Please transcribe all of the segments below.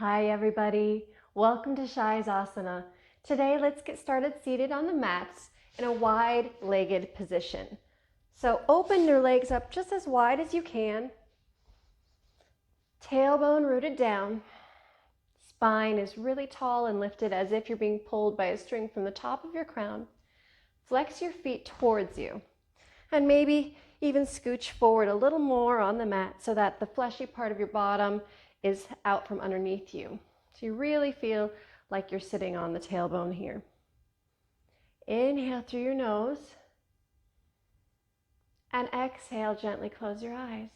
Hi everybody, welcome to Savasana. Today let's get started seated on the mats in a wide-legged position. So open your legs up just as wide as you can. Tailbone rooted down. Spine is really tall and lifted as if you're being pulled by a string from the top of your crown. Flex your feet towards you and maybe even scooch forward a little more on the mat so that the fleshy part of your bottom is out from underneath you. So you really feel like you're sitting on the tailbone here. Inhale through your nose and exhale, gently close your eyes.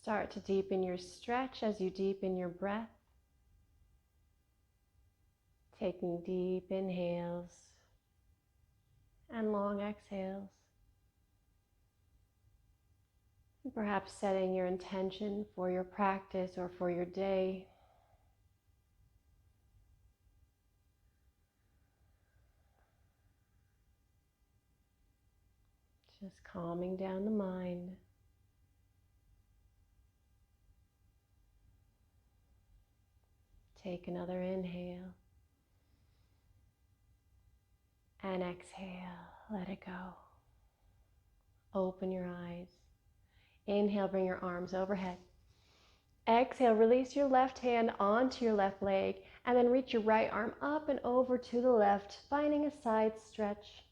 Start to deepen your stretch as you deepen your breath. Taking deep inhales and long exhales. Perhaps setting your intention for your practice or for your day. Just calming down the mind. Take another inhale. And exhale, let it go. Open your eyes. Inhale, bring your arms overhead. Exhale, release your left hand onto your left leg and then reach your right arm up and over to the left, finding a side stretch.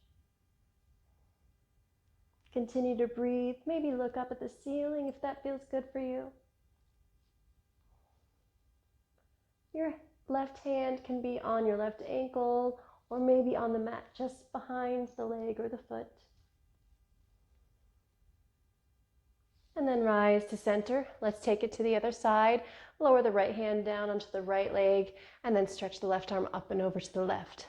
Continue to breathe. Maybe look up at the ceiling if that feels good for you. Your left hand can be on your left ankle or maybe on the mat just behind the leg or the foot. And then rise to center. Let's take it to the other side. Lower the right hand down onto the right leg and then stretch the left arm up and over to the left.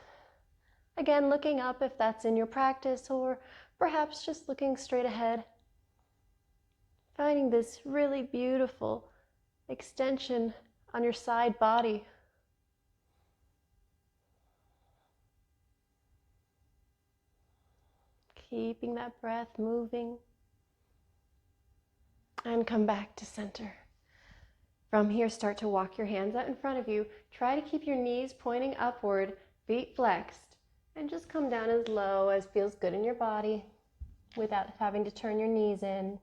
Again, looking up if that's in your practice or perhaps just looking straight ahead. Finding this really beautiful extension on your side body. Keeping that breath moving. And come back to center. From here, start to walk your hands out in front of you. Try to keep your knees pointing upward, feet flexed, and just come down as low as feels good in your body without having to turn your knees in.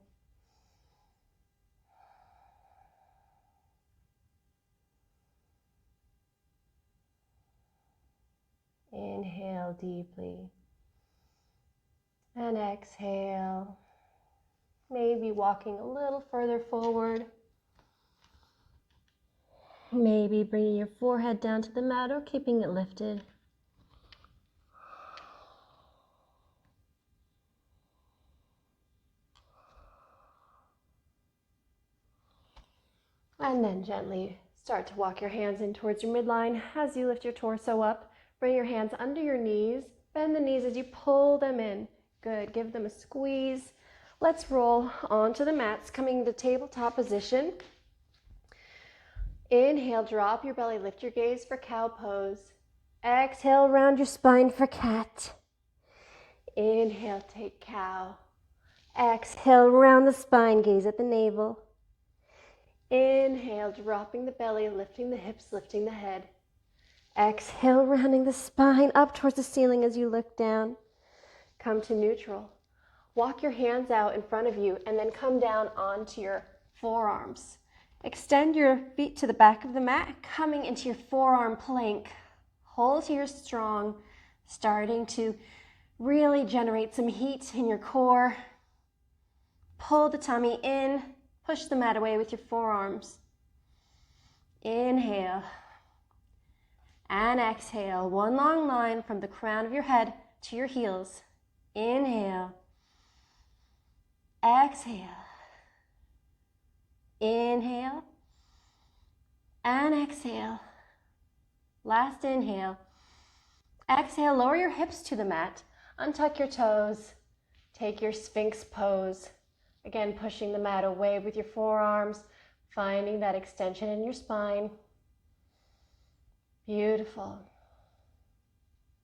Inhale deeply. And exhale. Maybe walking a little further forward. Maybe bringing your forehead down to the mat or keeping it lifted. And then gently start to walk your hands in towards your midline as you lift your torso up. Bring your hands under your knees. Bend the knees as you pull them in. Good. Give them a squeeze. Let's roll onto the mats, coming to tabletop position. Inhale, drop your belly, lift your gaze for cow pose. Exhale, round your spine for cat. Inhale, take cow. Exhale, round the spine, gaze at the navel. Inhale, dropping the belly, lifting the hips, lifting the head. Exhale, rounding the spine up towards the ceiling as you look down. Come to neutral. Walk your hands out in front of you and then come down onto your forearms. Extend your feet to the back of the mat, coming into your forearm plank. Hold here strong, starting to really generate some heat in your core. Pull the tummy in, push the mat away with your forearms. Inhale and exhale. One long line from the crown of your head to your heels. Inhale. Exhale. Inhale and exhale. Last inhale. Exhale, lower your hips to the mat. Untuck your toes. Take your Sphinx pose. Again, pushing the mat away with your forearms, finding that extension in your spine. Beautiful.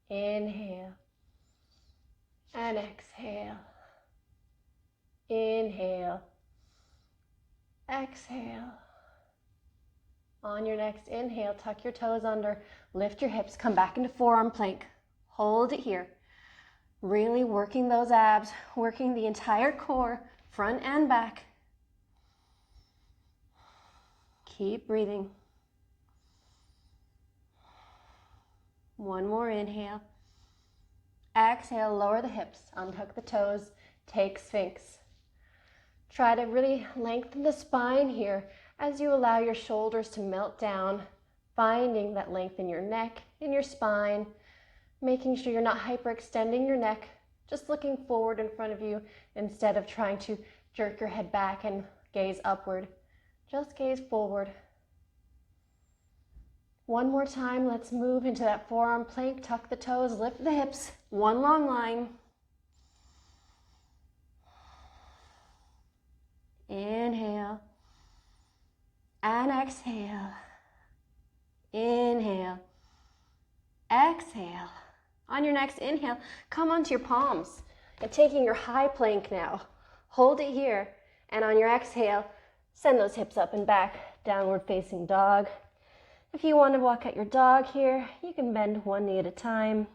Inhale and exhale. Inhale. Exhale. On your next inhale, tuck your toes under, lift your hips, come back into forearm plank. Hold it here. Really working those abs, working the entire core, front and back. Keep breathing. One more inhale. Exhale, lower the hips, untuck the toes, take Sphinx. Try to really lengthen the spine here as you allow your shoulders to melt down, finding that length in your neck, in your spine, making sure you're not hyperextending your neck, just looking forward in front of you instead of trying to jerk your head back and gaze upward. Just gaze forward. One more time, let's move into that forearm plank, tuck the toes, lift the hips, one long line. Inhale and exhale. Inhale, exhale. On your next inhale, come onto your palms and taking your high plank now. Hold it here, and on your exhale, send those hips up and back, downward facing dog. If you want to walk at your dog here, you can bend one knee at a time.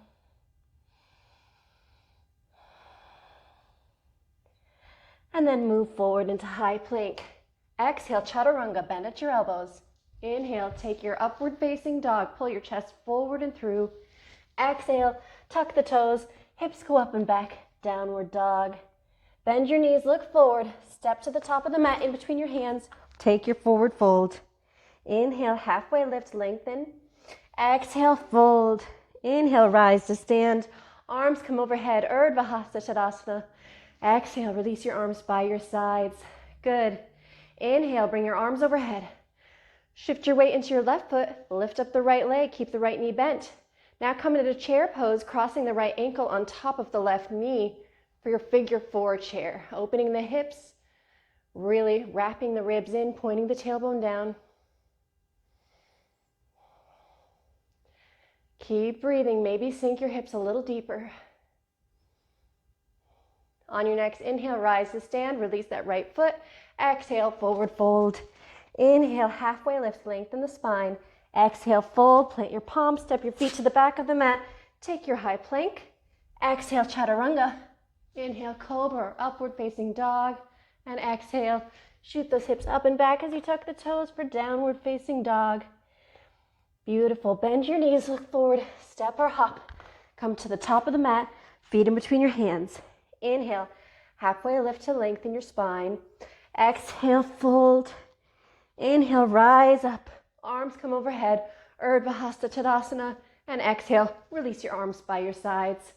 And then move forward into high plank. Exhale, chaturanga, bend at your elbows. Inhale, take your upward facing dog, pull your chest forward and through. Exhale, tuck the toes, hips go up and back, downward dog. Bend your knees, look forward, step to the top of the mat in between your hands, take your forward fold. Inhale, halfway lift, lengthen. Exhale, fold. Inhale, rise to stand. Arms come overhead, Urdhva Hastasana. Exhale, release your arms by your sides. Good. Inhale, bring your arms overhead. Shift your weight into your left foot, lift up the right leg, keep the right knee bent. Now come into chair pose, crossing the right ankle on top of the left knee for your figure four chair. Opening the hips, really wrapping the ribs in, pointing the tailbone down. Keep breathing, maybe sink your hips a little deeper. On your next inhale, rise to stand, release that right foot. Exhale, forward fold. Inhale, halfway lift, lengthen the spine. Exhale, fold, plant your palms, step your feet to the back of the mat. Take your high plank. Exhale, chaturanga. Inhale, cobra, upward facing dog. And exhale, shoot those hips up and back as you tuck the toes for downward facing dog. Beautiful. Bend your knees, look forward, step or hop. Come to the top of the mat, feet in between your hands. Inhale, halfway lift to lengthen your spine. Exhale, fold. Inhale, rise up. Arms come overhead, Urdhva Hastasana. And exhale, release your arms by your sides.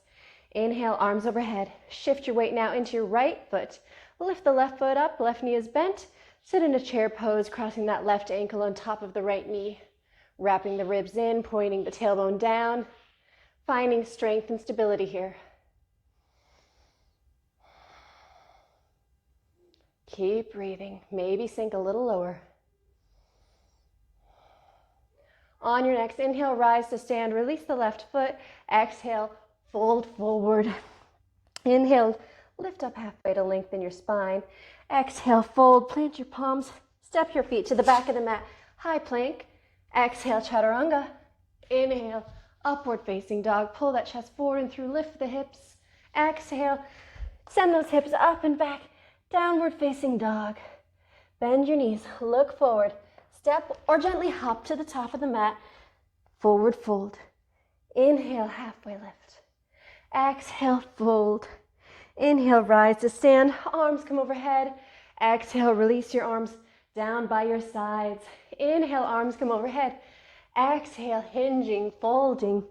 Inhale, arms overhead. Shift your weight now into your right foot. Lift the left foot up, left knee is bent. Sit in a chair pose, crossing that left ankle on top of the right knee. Wrapping the ribs in, pointing the tailbone down, finding strength and stability here. Keep breathing, maybe sink a little lower. On your next inhale, rise to stand, release the left foot. Exhale, fold forward. Inhale, lift up halfway to lengthen your spine. Exhale, fold, plant your palms, step your feet to the back of the mat, high plank. Exhale, chaturanga. Inhale, upward facing dog. Pull that chest forward and through, lift the hips. Exhale, send those hips up and back, downward facing dog. Bend your knees, look forward, step or gently hop to the top of the mat, forward fold. Inhale, halfway lift. Exhale, fold. Inhale, rise to stand, arms come overhead. Exhale, release your arms down by your sides. Inhale, arms come overhead. Exhale, hinging, folding.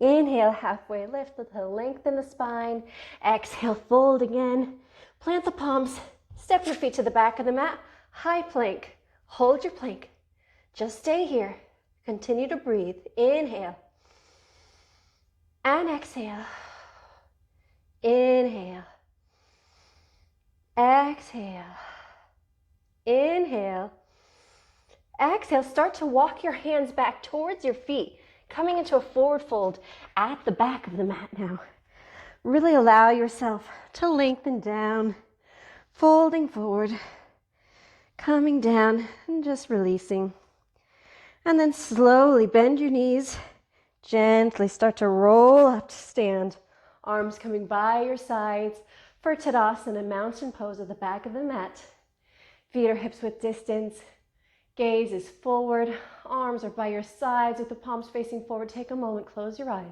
Inhale, halfway lift to lengthen the spine. Exhale, fold again. Plant the palms, step your feet to the back of the mat. High plank, hold your plank. Just stay here. Continue to breathe. Inhale. And exhale. Inhale. Exhale. Inhale. Exhale, start to walk your hands back towards your feet, coming into a forward fold at the back of the mat now. Really allow yourself to lengthen down, folding forward, coming down and just releasing. And then slowly bend your knees. Gently start to roll up to stand. Arms coming by your sides for Tadasana, mountain pose at the back of the mat. Feet are hips width distance. Gaze is forward. Arms are by your sides with the palms facing forward. Take a moment, close your eyes.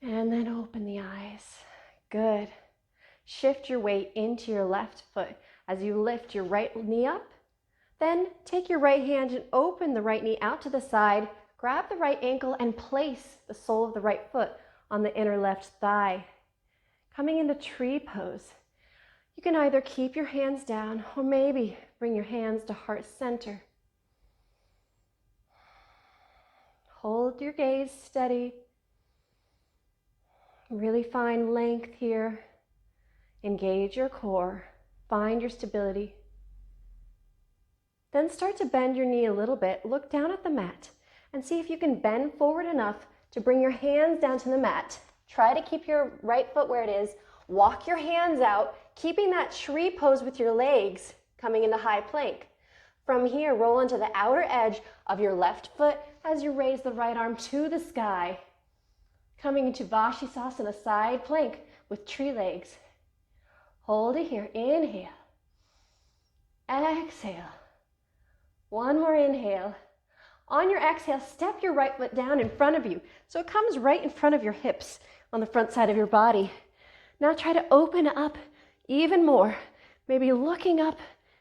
And then open the eyes. Good. Shift your weight into your left foot as you lift your right knee up. Then take your right hand and open the right knee out to the side. Grab the right ankle and place the sole of the right foot on the inner left thigh. Coming into tree pose. You can either keep your hands down or maybe bring your hands to heart center. Hold your gaze steady. Really find length here. Engage your core. Find your stability. Then start to bend your knee a little bit. Look down at the mat and see if you can bend forward enough to bring your hands down to the mat. Try to keep your right foot where it is. Walk your hands out, keeping that tree pose with your legs, coming into high plank. From here, roll into the outer edge of your left foot as you raise the right arm to the sky. Coming into Bashistasana, side plank with tree legs. Hold it here. Inhale. Exhale. One more inhale. On your exhale, step your right foot down in front of you so it comes right in front of your hips on the front side of your body. Now try to open up even more. Maybe looking up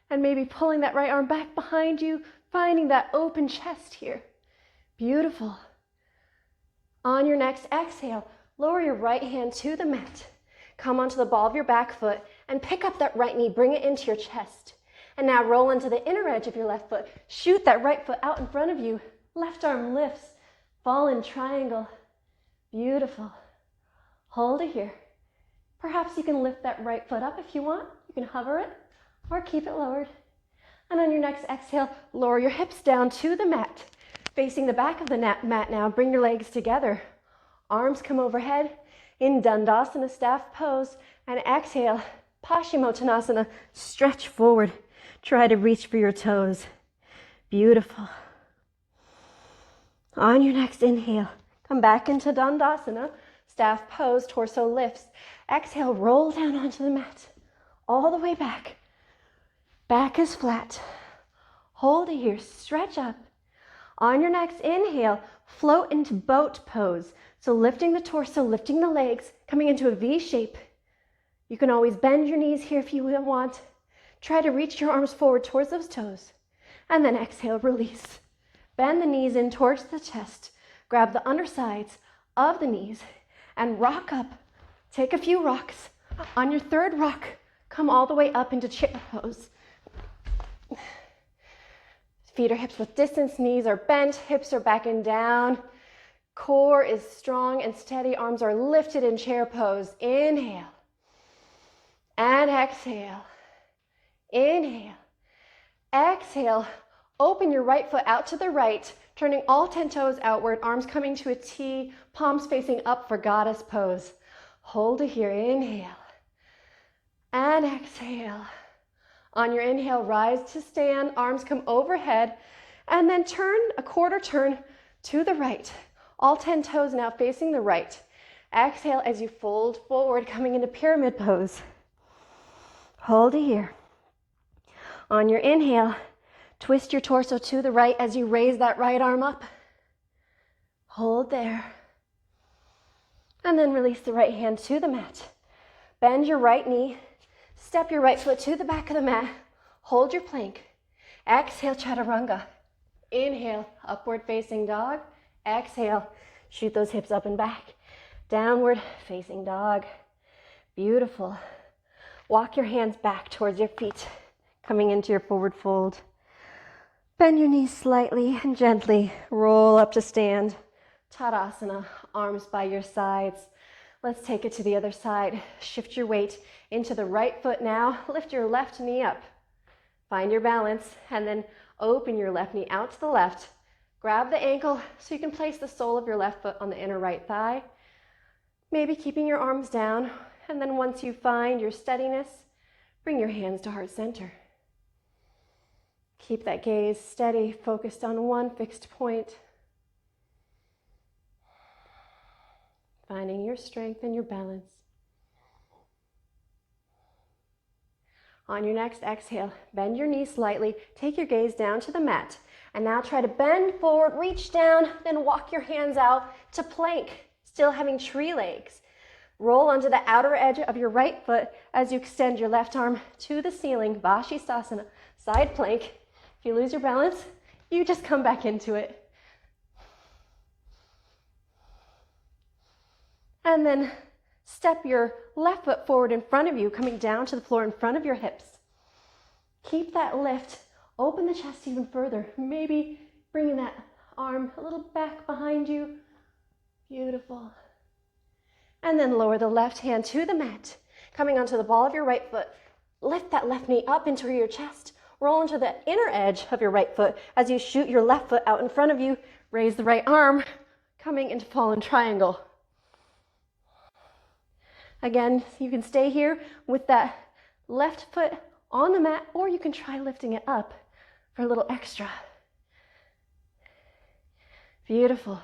and maybe pulling that right arm back behind you, finding that open chest here. Beautiful. On your next exhale, lower your right hand to the mat. Come onto the ball of your back foot and pick up that right knee, bring it into your chest. And now roll into the inner edge of your left foot. Shoot that right foot out in front of you. Left arm lifts, fall in triangle. Beautiful. Hold it here. Perhaps you can lift that right foot up if you want. You can hover it or keep it lowered. And on your next exhale, lower your hips down to the mat. Facing the back of the mat now, bring your legs together. Arms come overhead in Dandasana, staff pose. And exhale, Paschimottanasana, stretch forward. Try to reach for your toes. Beautiful. On your next inhale, come back into Dandasana, staff pose, torso lifts. Exhale, roll down onto the mat, all the way back. Back is flat. Hold it here, stretch up. On your next inhale, float into boat pose. So lifting the torso, lifting the legs, coming into a V shape. You can always bend your knees here if you want. Try to reach your arms forward towards those toes. And then exhale, release. Bend the knees in towards the chest. Grab the undersides of the knees and rock up. Take a few rocks. On your third rock, come all the way up into chair pose. Feet are hips width distance, knees are bent, hips are back and down. Core is strong and steady, arms are lifted in chair pose. Inhale and exhale. Inhale, exhale, open your right foot out to the right, turning all 10 toes outward, arms coming to a T, palms facing up for goddess pose. Hold it here, inhale, and exhale. On your inhale, rise to stand, arms come overhead, and then turn a quarter turn to the right. All 10 toes now facing the right. Exhale as you fold forward, coming into pyramid pose. Hold it here. On your inhale, twist your torso to the right as you raise that right arm up. Hold there. And then release the right hand to the mat. Bend your right knee. Step your right foot to the back of the mat. Hold your plank. Exhale, chaturanga. Inhale, upward facing dog. Exhale, shoot those hips up and back. Downward facing dog. Beautiful. Walk your hands back towards your feet, coming into your forward fold. Bend your knees slightly and gently roll up to stand. Tadasana, arms by your sides. Let's take it to the other side. Shift your weight into the right foot now. Lift your left knee up. Find your balance and then open your left knee out to the left. Grab the ankle so you can place the sole of your left foot on the inner right thigh. Maybe keeping your arms down. And then once you find your steadiness, bring your hands to heart center. Keep that gaze steady, focused on one fixed point. Finding your strength and your balance. On your next exhale, bend your knees slightly, take your gaze down to the mat, and now try to bend forward, reach down, then walk your hands out to plank, still having tree legs. Roll onto the outer edge of your right foot as you extend your left arm to the ceiling, Bashistasana, side plank. If you lose your balance, you just come back into it. And then step your left foot forward in front of you, coming down to the floor in front of your hips. Keep that lift. Open the chest even further. Maybe bringing that arm a little back behind you. Beautiful. And then lower the left hand to the mat, coming onto the ball of your right foot. Lift that left knee up into your chest. Roll into the inner edge of your right foot as you shoot your left foot out in front of you. Raise the right arm, coming into fallen triangle. Again, you can stay here with that left foot on the mat, or you can try lifting it up for a little extra. Beautiful.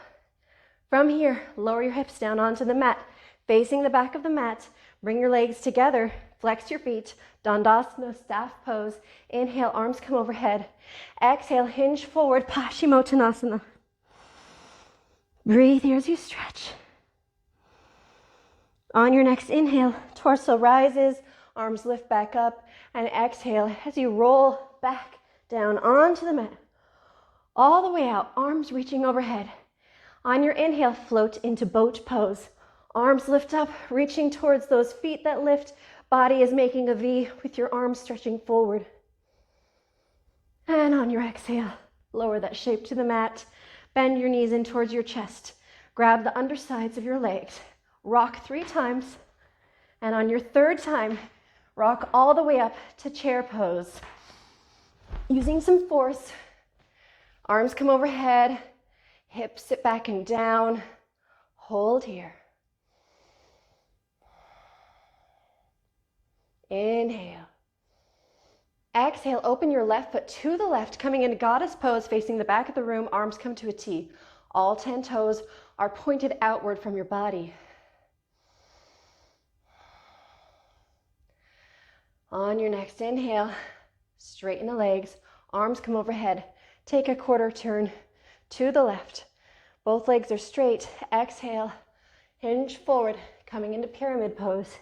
From here, lower your hips down onto the mat, facing the back of the mat. Bring your legs together, flex your feet, Dandasana, staff pose. Inhale, arms come overhead. Exhale, hinge forward, Paschimottanasana. Breathe here as you stretch. On your next inhale, torso rises, arms lift back up, and exhale as you roll back down onto the mat. All the way out, arms reaching overhead. On your inhale, float into boat pose. Arms lift up, reaching towards those feet that lift. Body is making a V with your arms stretching forward. And on your exhale, lower that shape to the mat. Bend your knees in towards your chest. Grab the undersides of your legs. Rock 3 times. And on your 3rd time, rock all the way up to chair pose. Using some force. Arms come overhead. Hips sit back and down. Hold here. Inhale. Exhale, open your left foot to the left, coming into goddess pose, facing the back of the room, arms come to a T. All 10 toes are pointed outward from your body. On your next inhale, straighten the legs, arms come overhead. Take a quarter turn to the left. Both legs are straight. Exhale, hinge forward, coming into pyramid pose.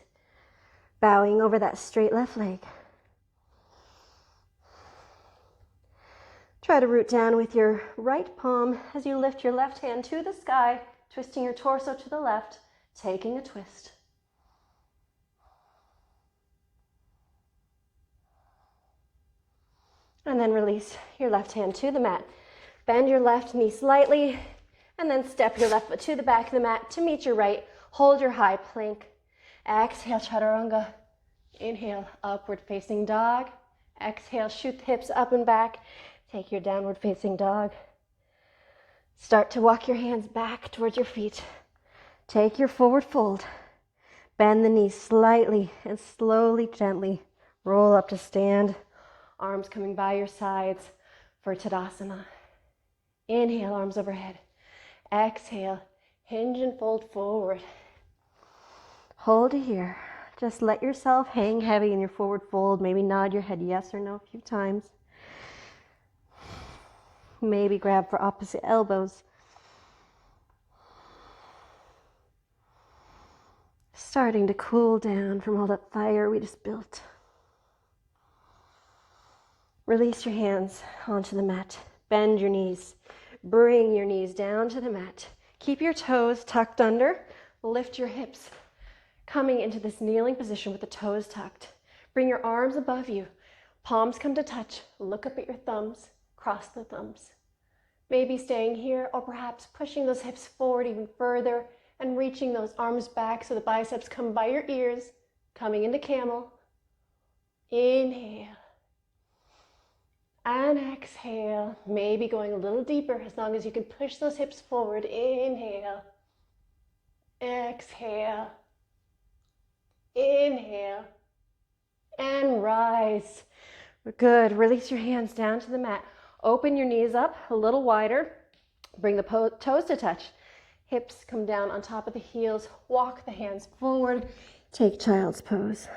Bowing over that straight left leg. Try to root down with your right palm as you lift your left hand to the sky, twisting your torso to the left, taking a twist. And then release your left hand to the mat. Bend your left knee slightly, and then step your left foot to the back of the mat to meet your right. Hold your high plank. Exhale, chaturanga. Inhale, upward facing dog. Exhale, shoot the hips up and back. Take your downward facing dog. Start to walk your hands back towards your feet. Take your forward fold. Bend the knees slightly and slowly, gently roll up to stand. Arms coming by your sides for Tadasana. Inhale, arms overhead. Exhale, hinge and fold forward. Hold it here. Just let yourself hang heavy in your forward fold. Maybe nod your head yes or no a few times. Maybe grab for opposite elbows. Starting to cool down from all that fire we just built. Release your hands onto the mat. Bend your knees. Bring your knees down to the mat. Keep your toes tucked under. Lift your hips. Coming into this kneeling position with the toes tucked. Bring your arms above you. Palms come to touch. Look up at your thumbs. Cross the thumbs. Maybe staying here, or perhaps pushing those hips forward even further and reaching those arms back so the biceps come by your ears. Coming into camel. Inhale. And exhale. Maybe going a little deeper as long as you can push those hips forward. Inhale. Exhale. Inhale. And rise. Good. Release your hands down to the mat. Open your knees up a little wider. Bring the toes to touch. Hips come down on top of the heels. Walk the hands forward. Take child's pose.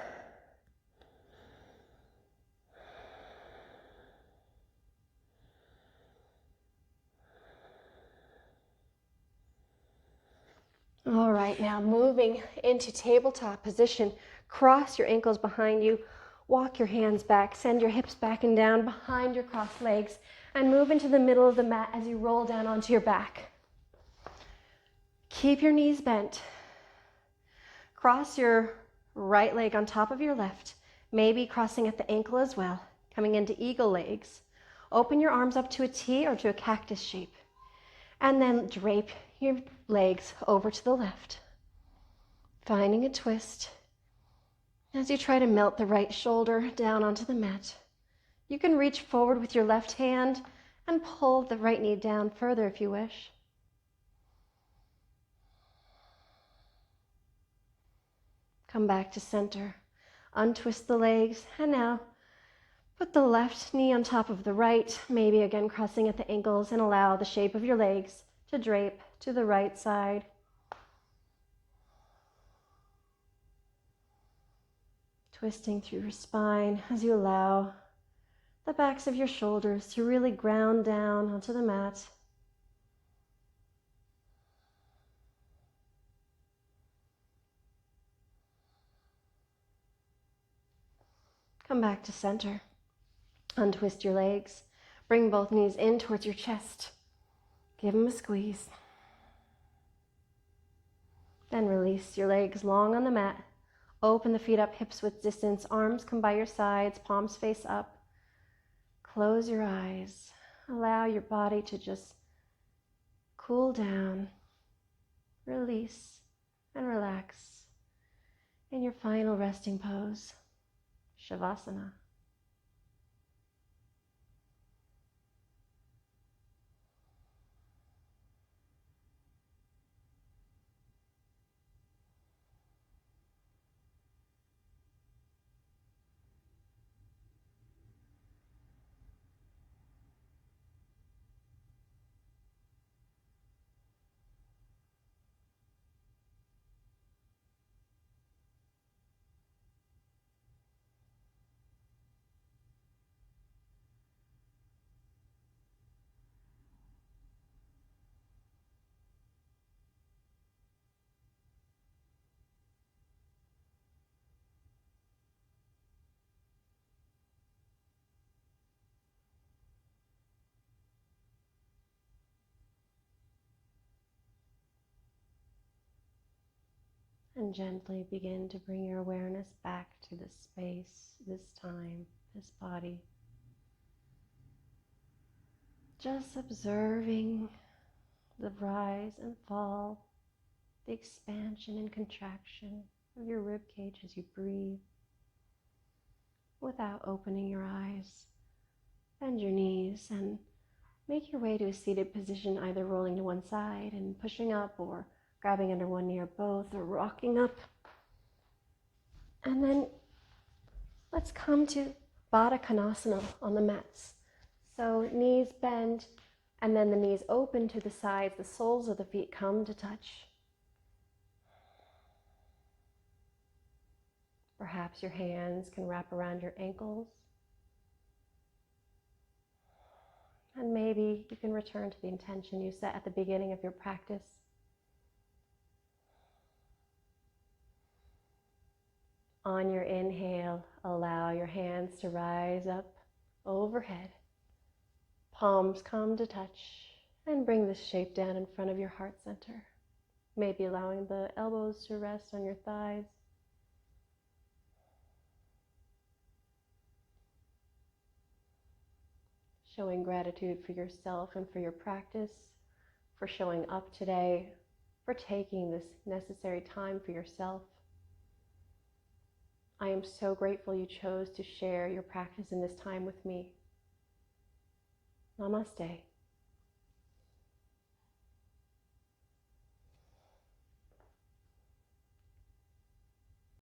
All right, now moving into tabletop position. Cross your ankles behind you. Walk your hands back. Send your hips back and down behind your crossed legs. And move into the middle of the mat as you roll down onto your back. Keep your knees bent. Cross your right leg on top of your left, maybe crossing at the ankle as well, coming into eagle legs. Open your arms up to a T or to a cactus shape. And then drape your legs over to the left, finding a twist. As you try to melt the right shoulder down onto the mat, you can reach forward with your left hand and pull the right knee down further if you wish. Come back to center. Untwist the legs, and now put the left knee on top of the right, maybe again crossing at the ankles, and allow the shape of your legs to drape to the right side. Twisting through your spine as you allow the backs of your shoulders to really ground down onto the mat. Come back to center. Untwist your legs. Bring both knees in towards your chest. Give them a squeeze. Then release your legs long on the mat. Open the feet up, hips width distance. Arms come by your sides, palms face up. Close your eyes. Allow your body to just cool down, release, and relax in your final resting pose, Savasana. And gently begin to bring your awareness back to this space, this time, this body. Just observing the rise and fall, the expansion and contraction of your rib cage as you breathe. Without opening your eyes, bend your knees and make your way to a seated position, either rolling to one side and pushing up, or grabbing under one knee or both, or rocking up. And then let's come to Baddha Konasana on the mats. So knees bend, and then the knees open to the sides. The soles of the feet come to touch. Perhaps your hands can wrap around your ankles. And maybe you can return to the intention you set at the beginning of your practice. On your inhale, allow your hands to rise up overhead. Palms come to touch, and bring this shape down in front of your heart center. Maybe allowing the elbows to rest on your thighs. Showing gratitude for yourself and for your practice, for showing up today, for taking this necessary time for yourself. I am so grateful you chose to share your practice in this time with me. Namaste.